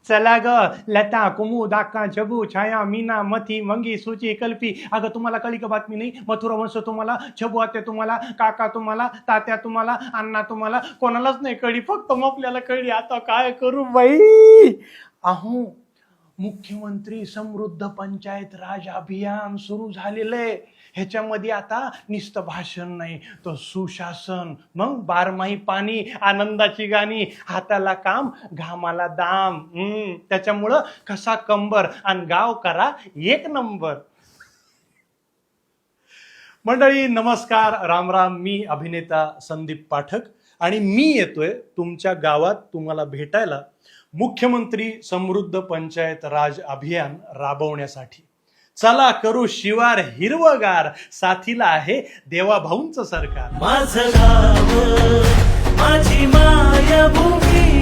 चला ग लता कुमुद अक्का झबू छाया मीना मथी मंगी सुची कल्पी. अगं तुम्हाला कळली का बातमी नाही? मथुरा वंश तुम्हाला, झबू आत्या तुम्हाला, काका तुम्हाला, तात्या तुम्हाला, अण्णा तुम्हाला, कोणालाच नाही कळली, फक्त आपल्याला कळली. आता काय करू बाई? अहो मुख्यमंत्री समृद्ध पंचायत राज अभियान सुरू झालेलं आहे. ह्याच्यामध्ये आता नुसतं भाषण नाही तर सुशासन, मग बारमाही पाणी, आनंदाची गाणी, हाताला काम घामाला दाम. त्याच्यामुळं कसा कंबर आणि गाव करा एक नंबर. मंडळी नमस्कार, राम राम. मी अभिनेता संदीप पाठक आणि मी येतोय तुमच्या गावात तुम्हाला भेटायला मुख्यमंत्री समृद्ध पंचायत राज अभियान राबवण्यासाठी. चला करू शिवार हिरवगार, साथीला आहे देवाभाऊंचं सरकार. माझं गाव माझी मायभूमी.